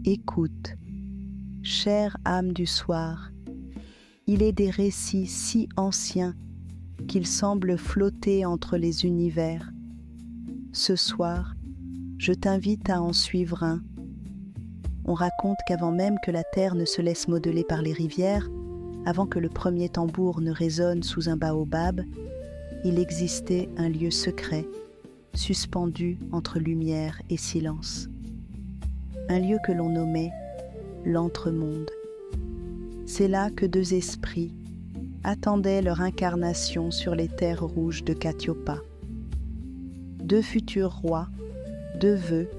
Écoute, chère âme du soir, il est des récits si anciens qu'ils semblent flotter entre les univers. Ce soir, je t'invite à en suivre un. On raconte qu'avant même que la terre ne se laisse modeler par les rivières, avant que le premier tambour ne résonne sous un baobab, il existait un lieu secret, suspendu entre lumière et silence. Un lieu que l'on nommait l'Entremonde. C'est là que deux esprits attendaient leur incarnation sur les terres rouges de Katiopa. Deux futurs rois, deux vœux,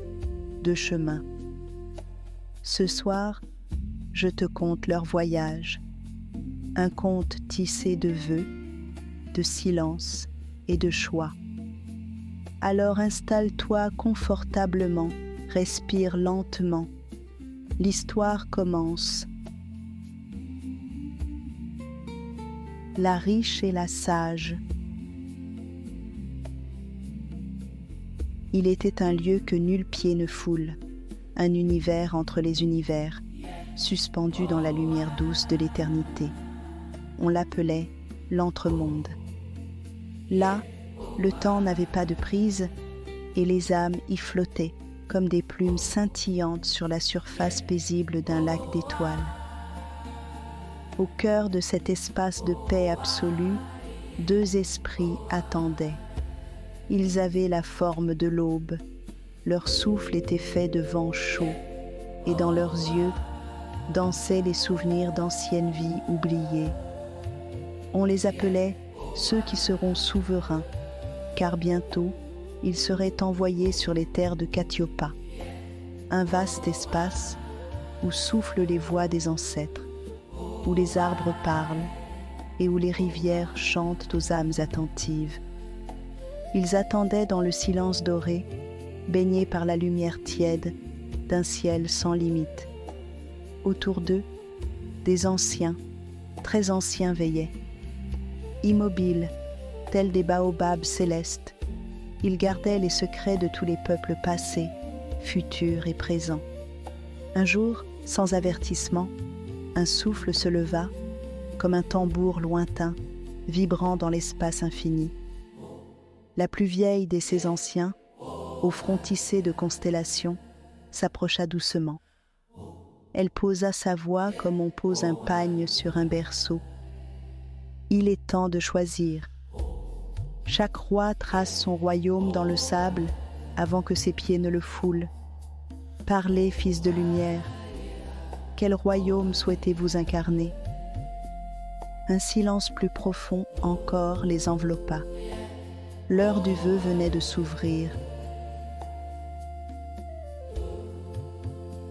deux chemins. Ce soir, je te conte leur voyage, un conte tissé de vœux, de silence et de choix. Alors installe-toi confortablement, respire lentement. L'histoire commence. La riche et la sage. Il était un lieu que nul pied ne foule, un univers entre les univers, suspendu dans la lumière douce de l'éternité. On l'appelait l'Entremonde. Là, le temps n'avait pas de prise et les âmes y flottaient comme des plumes scintillantes sur la surface paisible d'un lac d'étoiles. Au cœur de cet espace de paix absolue, deux esprits attendaient. Ils avaient la forme de l'aube, leur souffle était fait de vent chaud, et dans leurs yeux dansaient les souvenirs d'anciennes vies oubliées. On les appelait ceux qui seront souverains, car bientôt ils seraient envoyés sur les terres de Katiopa, un vaste espace où soufflent les voix des ancêtres, où les arbres parlent et où les rivières chantent aux âmes attentives. Ils attendaient dans le silence doré, baignés par la lumière tiède d'un ciel sans limite. Autour d'eux, des anciens, très anciens veillaient. Immobiles, tels des baobabs célestes, ils gardaient les secrets de tous les peuples passés, futurs et présents. Un jour, sans avertissement, un souffle se leva, comme un tambour lointain, vibrant dans l'espace infini. La plus vieille de ces anciens, au front tissé de constellations, s'approcha doucement. Elle posa sa voix comme on pose un pagne sur un berceau. Il est temps de choisir. Chaque roi trace son royaume dans le sable avant que ses pieds ne le foulent. Parlez, fils de lumière. Quel royaume souhaitez-vous incarner? Un silence plus profond encore les enveloppa. L'heure du vœu venait de s'ouvrir.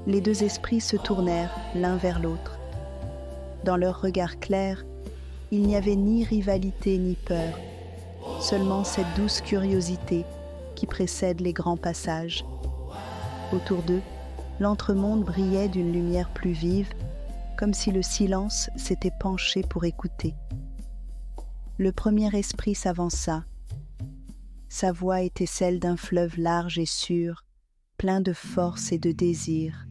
Les deux esprits se tournèrent l'un vers l'autre. Dans leurs regards clairs, il n'y avait ni rivalité ni peur, seulement cette douce curiosité qui précède les grands passages. Autour d'eux, l'entremonde brillait d'une lumière plus vive, comme si le silence s'était penché pour écouter. Le premier esprit s'avança. Sa voix était celle d'un fleuve large et sûr, plein de force et de désir.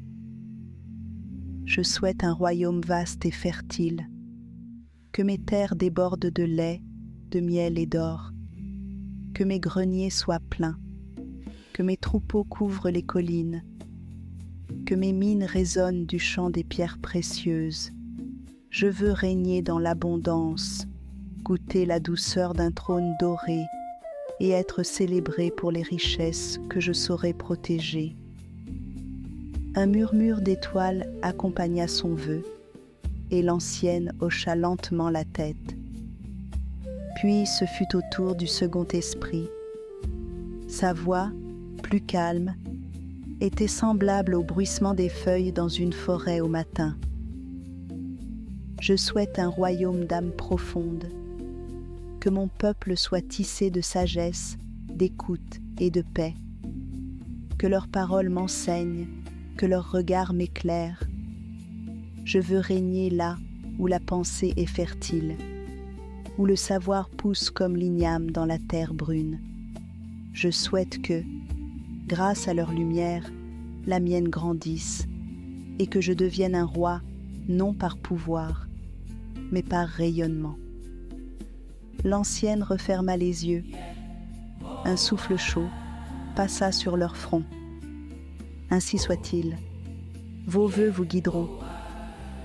Je souhaite un royaume vaste et fertile, que mes terres débordent de lait, de miel et d'or, que mes greniers soient pleins, que mes troupeaux couvrent les collines, que mes mines résonnent du chant des pierres précieuses. Je veux régner dans l'abondance, goûter la douceur d'un trône doré et être célébré pour les richesses que je saurai protéger. Un murmure d'étoiles accompagna son vœu, et l'ancienne hocha lentement la tête. Puis ce fut au tour du second esprit. Sa voix, plus calme, était semblable au bruissement des feuilles dans une forêt au matin. Je souhaite un royaume d'âme profonde, que mon peuple soit tissé de sagesse, d'écoute et de paix, que leurs paroles m'enseignent, que leurs regards m'éclairent. Je veux régner là où la pensée est fertile, où le savoir pousse comme l'igname dans la terre brune. Je souhaite que, grâce à leur lumière, la mienne grandisse, et que je devienne un roi, non par pouvoir, mais par rayonnement. » L'ancienne referma les yeux. Un souffle chaud passa sur leur front. « Ainsi soit-il. Vos vœux vous guideront.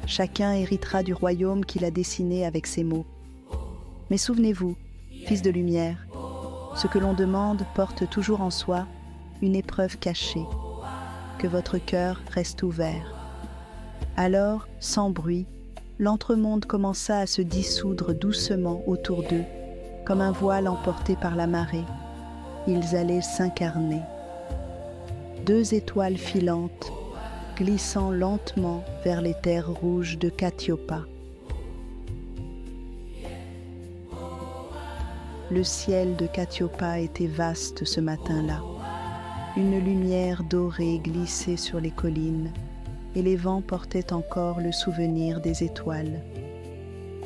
Chacun héritera du royaume qu'il a dessiné avec ses mots. Mais souvenez-vous, fils de lumière, ce que l'on demande porte toujours en soi une épreuve cachée. Que votre cœur reste ouvert. » Alors, sans bruit, l'entremonde commença à se dissoudre doucement autour d'eux, comme un voile emporté par la marée. Ils allaient s'incarner. 2 étoiles filantes, glissant lentement vers les terres rouges de Katiopa. Le ciel de Katiopa était vaste ce matin-là. Une lumière dorée glissait sur les collines, et les vents portaient encore le souvenir des étoiles.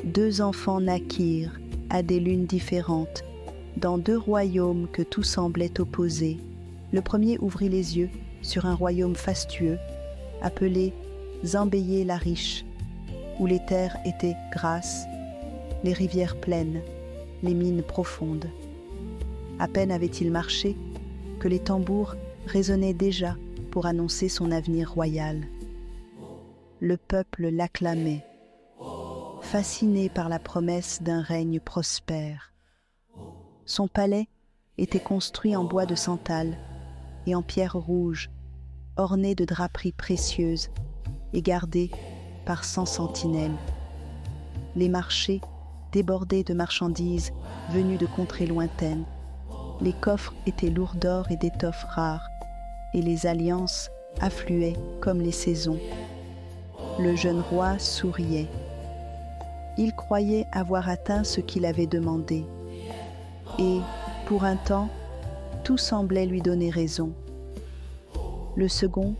2 enfants naquirent à des lunes différentes, dans 2 royaumes que tout semblait opposer. Le premier ouvrit les yeux sur un royaume fastueux, appelé Zambéyé la riche, où les terres étaient grasses, les rivières pleines, les mines profondes. À peine avait-il marché que les tambours résonnaient déjà pour annoncer son avenir royal. Le peuple l'acclamait, fasciné par la promesse d'un règne prospère. Son palais était construit en bois de santal et en pierre rouge, orné de draperies précieuses et gardé par 100 sentinelles. Les marchés débordaient de marchandises venues de contrées lointaines. Les coffres étaient lourds d'or et d'étoffes rares, et les alliances affluaient comme les saisons. Le jeune roi souriait. Il croyait avoir atteint ce qu'il avait demandé. Et, pour un temps, tout semblait lui donner raison. Le second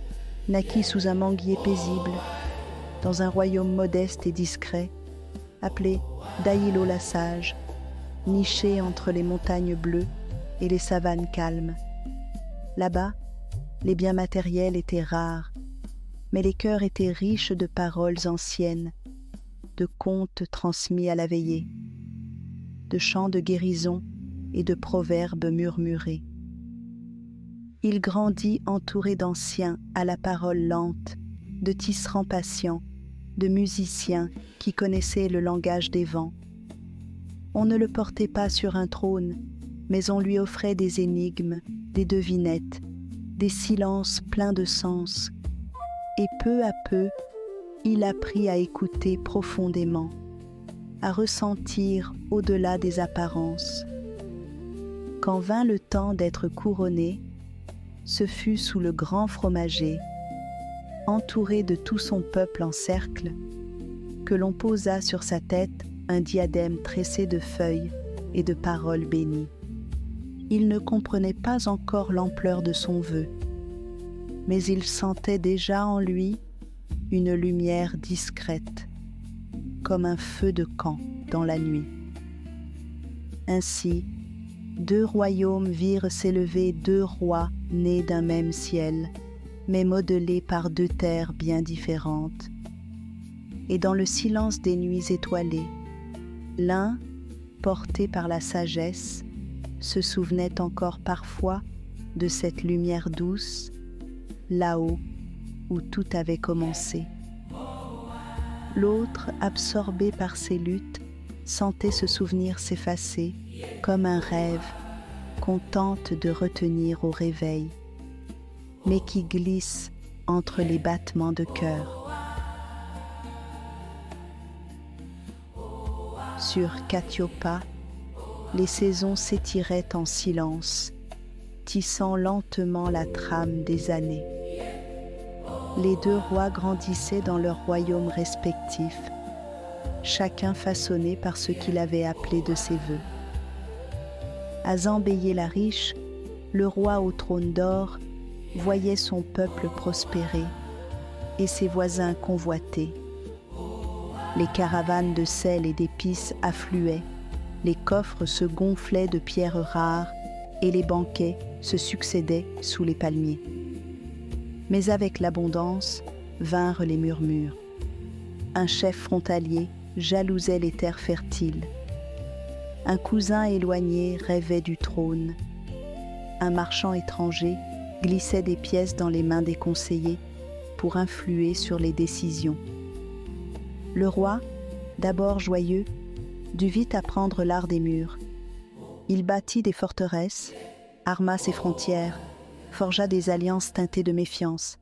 naquit sous un manguier paisible, dans un royaume modeste et discret, appelé Daïlo la Sage, niché entre les montagnes bleues et les savanes calmes. Là-bas, les biens matériels étaient rares, mais les cœurs étaient riches de paroles anciennes, de contes transmis à la veillée, de chants de guérison et de proverbes murmurés. Il grandit entouré d'anciens à la parole lente, de tisserands patients, de musiciens qui connaissaient le langage des vents. On ne le portait pas sur un trône, mais on lui offrait des énigmes, des devinettes, des silences pleins de sens, et peu à peu, il apprit à écouter profondément, à ressentir au-delà des apparences. Quand vint le temps d'être couronné, ce fut sous le grand fromager, entouré de tout son peuple en cercle, que l'on posa sur sa tête un diadème tressé de feuilles et de paroles bénies. Il ne comprenait pas encore l'ampleur de son vœu, mais il sentait déjà en lui une lumière discrète, comme un feu de camp dans la nuit. Ainsi, 2 royaumes virent s'élever 2 rois nés d'un même ciel, mais modelés par 2 terres bien différentes. Et dans le silence des nuits étoilées, l'un, porté par la sagesse, se souvenait encore parfois de cette lumière douce, là-haut où tout avait commencé. L'autre, absorbé par ses luttes, sentait ce souvenir s'effacer comme un rêve qu'on tente de retenir au réveil, mais qui glisse entre les battements de cœur. Sur Katiopa, les saisons s'étiraient en silence, tissant lentement la trame des années. Les 2 rois grandissaient dans leurs royaumes respectifs, chacun façonné par ce qu'il avait appelé de ses vœux. À Zambéyé la riche, le roi au trône d'or voyait son peuple prospérer et ses voisins convoiter. Les caravanes de sel et d'épices affluaient, les coffres se gonflaient de pierres rares et les banquets se succédaient sous les palmiers. Mais avec l'abondance vinrent les murmures. Un chef frontalier jalousait les terres fertiles. Un cousin éloigné rêvait du trône. Un marchand étranger glissait des pièces dans les mains des conseillers pour influer sur les décisions. Le roi, d'abord joyeux, dut vite apprendre l'art des murs. Il bâtit des forteresses, arma ses frontières, forgea des alliances teintées de méfiance.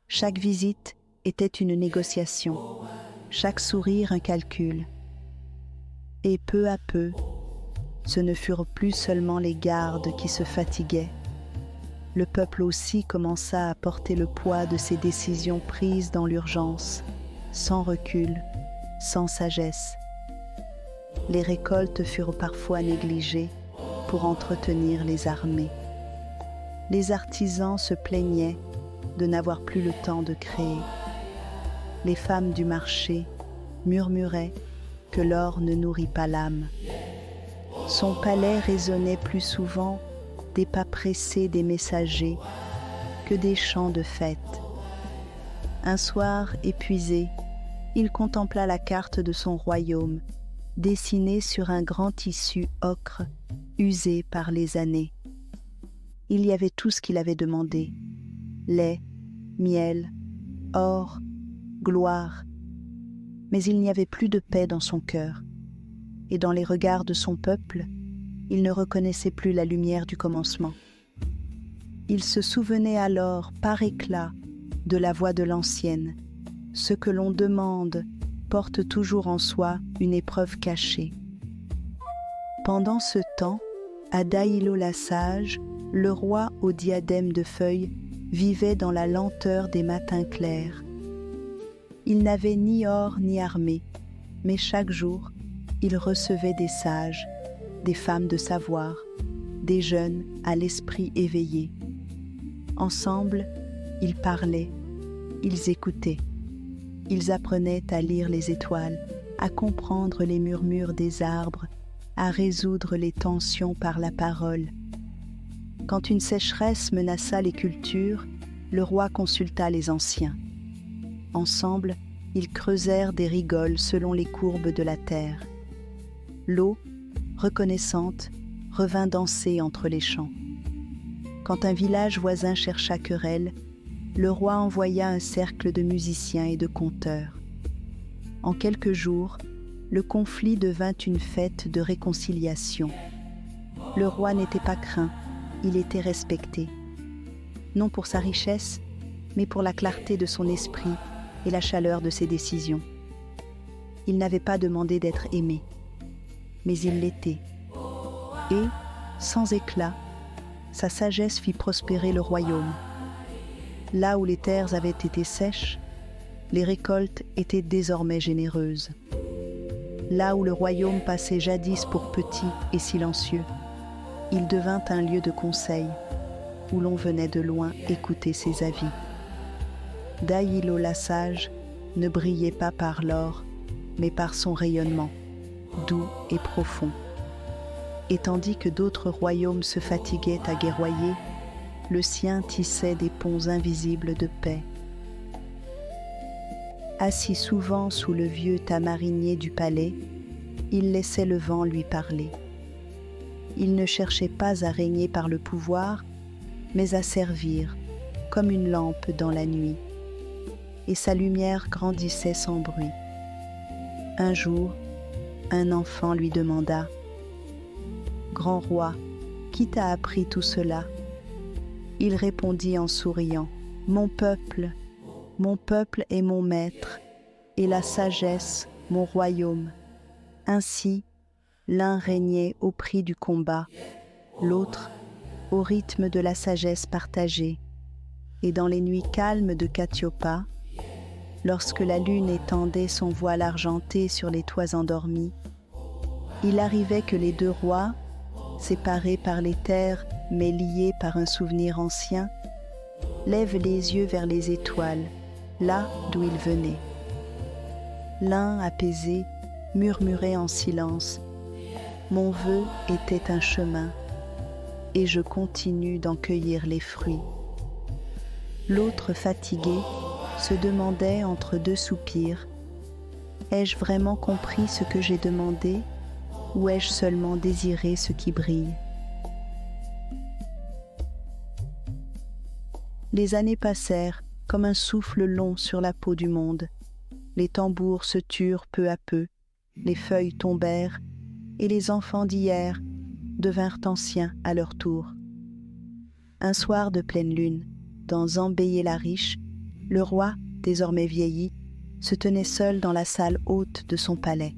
Chaque visite était une négociation, chaque sourire un calcul. Et peu à peu, ce ne furent plus seulement les gardes qui se fatiguaient. Le peuple aussi commença à porter le poids de ses décisions prises dans l'urgence, sans recul, sans sagesse. Les récoltes furent parfois négligées pour entretenir les armées. Les artisans se plaignaient de n'avoir plus le temps de créer. Les femmes du marché murmuraient que l'or ne nourrit pas l'âme. Son palais résonnait plus souvent des pas pressés des messagers que des chants de fête. Un soir, épuisé, il contempla la carte de son royaume, dessinée sur un grand tissu ocre, usé par les années. Il y avait tout ce qu'il avait demandé: lait, miel, or, gloire. Mais il n'y avait plus de paix dans son cœur, et dans les regards de son peuple, il ne reconnaissait plus la lumière du commencement. Il se souvenait alors, par éclat, de la voix de l'ancienne. Ce que l'on demande porte toujours en soi une épreuve cachée. Pendant ce temps, à Daïlo-la-Sage, le roi au diadème de feuilles vivait dans la lenteur des matins clairs. Il n'avait ni or ni armée, mais chaque jour, il recevait des sages, des femmes de savoir, des jeunes à l'esprit éveillé. Ensemble, ils parlaient, ils écoutaient. Ils apprenaient à lire les étoiles, à comprendre les murmures des arbres, à résoudre les tensions par la parole. Quand une sécheresse menaça les cultures, le roi consulta les anciens. Ensemble, ils creusèrent des rigoles selon les courbes de la terre. L'eau, reconnaissante, revint danser entre les champs. Quand un village voisin chercha querelle, le roi envoya un cercle de musiciens et de conteurs. En quelques jours, le conflit devint une fête de réconciliation. Le roi n'était pas craint, il était respecté. Non pour sa richesse, mais pour la clarté de son esprit et la chaleur de ses décisions. Il n'avait pas demandé d'être aimé, mais il l'était. Et, sans éclat, sa sagesse fit prospérer le royaume. Là où les terres avaient été sèches, les récoltes étaient désormais généreuses. Là où le royaume passait jadis pour petit et silencieux, il devint un lieu de conseil, où l'on venait de loin écouter ses avis. Daïlo-la-Sage ne brillait pas par l'or, mais par son rayonnement, doux et profond. Et tandis que d'autres royaumes se fatiguaient à guerroyer, le sien tissait des ponts invisibles de paix. Assis souvent sous le vieux tamarinier du palais, il laissait le vent lui parler. Il ne cherchait pas à régner par le pouvoir, mais à servir, comme une lampe dans la nuit. Et sa lumière grandissait sans bruit. Un jour, un enfant lui demanda: « Grand roi, qui t'a appris tout cela ?» Il répondit en souriant: « Mon peuple est mon maître, et la sagesse mon royaume. » Ainsi, l'un régnait au prix du combat, l'autre au rythme de la sagesse partagée. Et dans les nuits calmes de Katiopa, lorsque la lune étendait son voile argenté sur les toits endormis, il arrivait que les deux rois, séparés par les terres mais liés par un souvenir ancien, lèvent les yeux vers les étoiles, là d'où ils venaient. L'un, apaisé, murmurait en silence: « Mon vœu était un chemin, et je continue d'en cueillir les fruits. » L'autre, fatigué, se demandait entre deux soupirs: ai-je vraiment compris ce que j'ai demandé, ou ai-je seulement désiré ce qui brille? Les années passèrent comme un souffle long sur la peau du monde. Les tambours se turent peu à peu, les feuilles tombèrent, et les enfants d'hier devinrent anciens à leur tour. Un soir de pleine lune, dans Zambéié-la-Riche, le roi, désormais vieilli, se tenait seul dans la salle haute de son palais.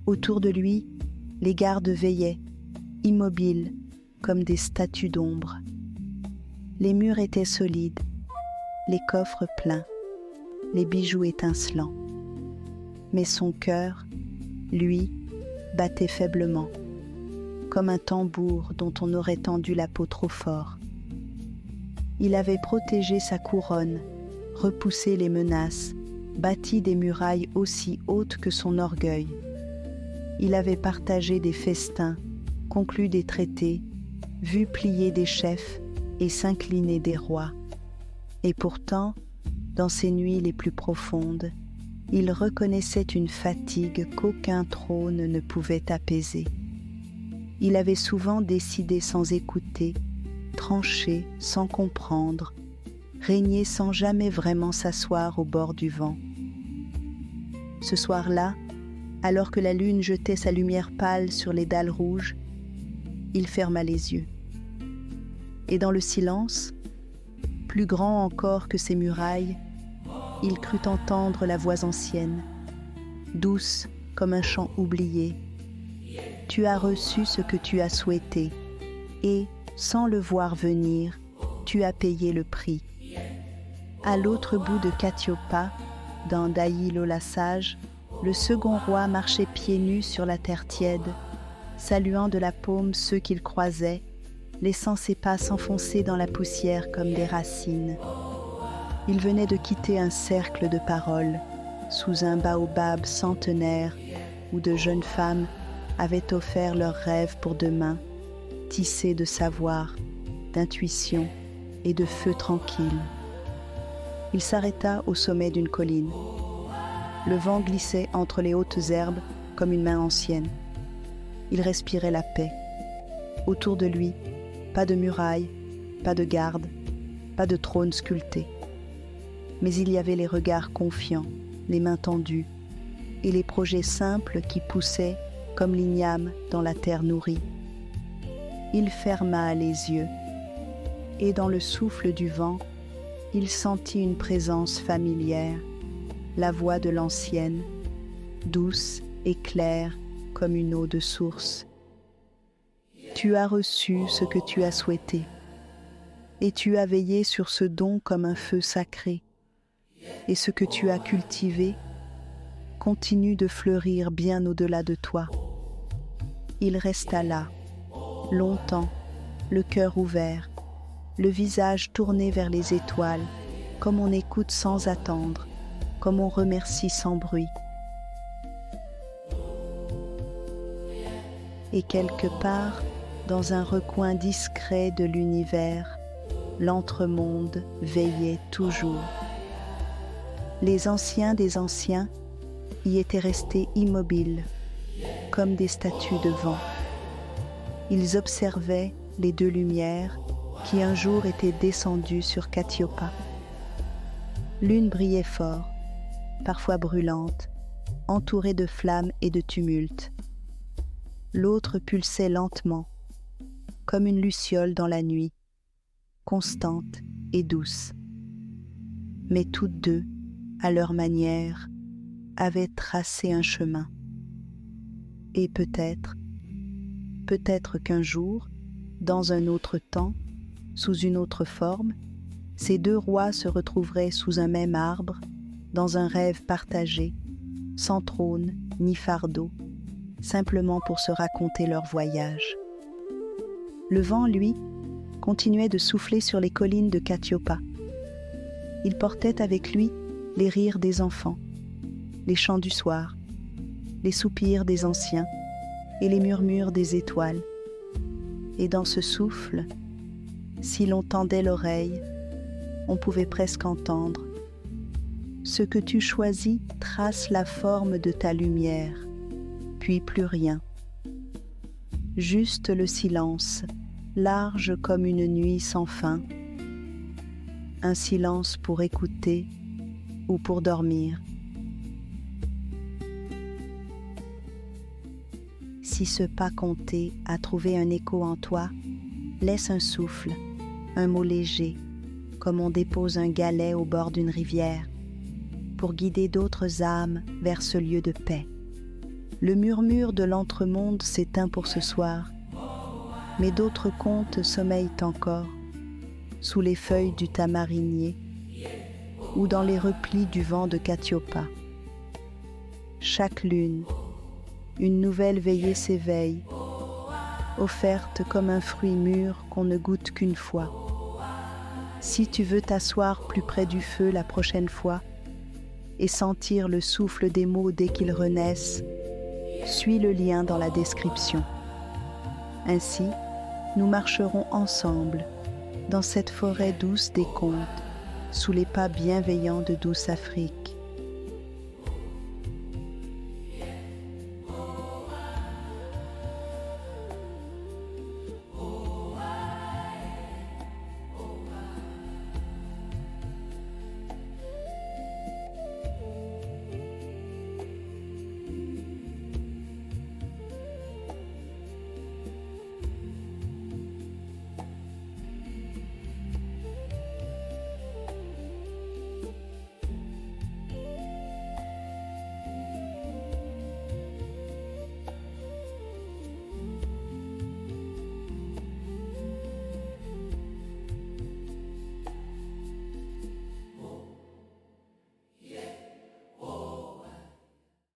Autour de lui, les gardes veillaient, immobiles comme des statues d'ombre. Les murs étaient solides, les coffres pleins, les bijoux étincelants. Mais son cœur, lui, battait faiblement, comme un tambour dont on aurait tendu la peau trop fort. Il avait protégé sa couronne, repoussé les menaces, bâti des murailles aussi hautes que son orgueil. Il avait partagé des festins, conclu des traités, vu plier des chefs et s'incliner des rois. Et pourtant, dans ses nuits les plus profondes, il reconnaissait une fatigue qu'aucun trône ne pouvait apaiser. Il avait souvent décidé sans écouter, tranché sans comprendre, régné sans jamais vraiment s'asseoir au bord du vent. Ce soir-là, alors que la lune jetait sa lumière pâle sur les dalles rouges, il ferma les yeux. Et dans le silence, plus grand encore que ses murailles, il crut entendre la voix ancienne, douce comme un chant oublié. Tu as reçu ce que tu as souhaité, et, sans le voir venir, tu as payé le prix. À l'autre bout de Katiopa, dans Daïlo la sage, le second roi marchait pieds nus sur la terre tiède, saluant de la paume ceux qu'il croisait, laissant ses pas s'enfoncer dans la poussière comme des racines. Il venait de quitter un cercle de paroles, sous un baobab centenaire, où de jeunes femmes avaient offert leurs rêves pour demain, tissés de savoir, d'intuition et de feu tranquille. Il s'arrêta au sommet d'une colline. Le vent glissait entre les hautes herbes comme une main ancienne. Il respirait la paix. Autour de lui, pas de murailles, pas de gardes, pas de trône sculpté. Mais il y avait les regards confiants, les mains tendues, et les projets simples qui poussaient comme l'igname dans la terre nourrie. Il ferma les yeux, et dans le souffle du vent, il sentit une présence familière, la voix de l'ancienne, douce et claire comme une eau de source. Tu as reçu ce que tu as souhaité, et tu as veillé sur ce don comme un feu sacré, et ce que tu as cultivé continue de fleurir bien au-delà de toi. Il resta là, longtemps, le cœur ouvert, le visage tourné vers les étoiles, comme on écoute sans attendre, comme on remercie sans bruit. Et quelque part, dans un recoin discret de l'univers, l'entremonde veillait toujours. Les anciens des anciens y étaient restés immobiles, comme des statues de vent. Ils observaient les deux lumières qui un jour étaient descendues sur Katiopa. L'une brillait fort, parfois brûlante, entourée de flammes et de tumultes. L'autre pulsait lentement, comme une luciole dans la nuit, constante et douce. Mais toutes deux, à leur manière, avaient tracé un chemin. Et peut-être qu'un jour, dans un autre temps, sous une autre forme, ces deux rois se retrouveraient sous un même arbre, dans un rêve partagé, sans trône ni fardeau, simplement pour se raconter leur voyage. Le vent, lui, continuait de souffler sur les collines de Katiopa. Il portait avec lui les rires des enfants, les chants du soir, les soupirs des anciens et les murmures des étoiles. Et dans ce souffle, si l'on tendait l'oreille, on pouvait presque entendre Ce que tu choisis trace la forme de ta lumière, puis plus rien. Juste le silence, large comme une nuit sans fin. Un silence pour écouter ou pour dormir. Si ce pas compté a trouvé un écho en toi, laisse un souffle, un mot léger, comme on dépose un galet au bord d'une rivière, pour guider d'autres âmes vers ce lieu de paix. Le murmure de l'entremonde s'éteint pour ce soir, mais d'autres contes sommeillent encore, sous les feuilles du tamarinier ou dans les replis du vent de Catiopa. Chaque lune, une nouvelle veillée s'éveille, offerte comme un fruit mûr qu'on ne goûte qu'une fois. Si tu veux t'asseoir plus près du feu la prochaine fois et sentir le souffle des mots dès qu'ils renaissent, suis le lien dans la description. Ainsi, nous marcherons ensemble dans cette forêt douce des contes, sous les pas bienveillants de douce Afrique.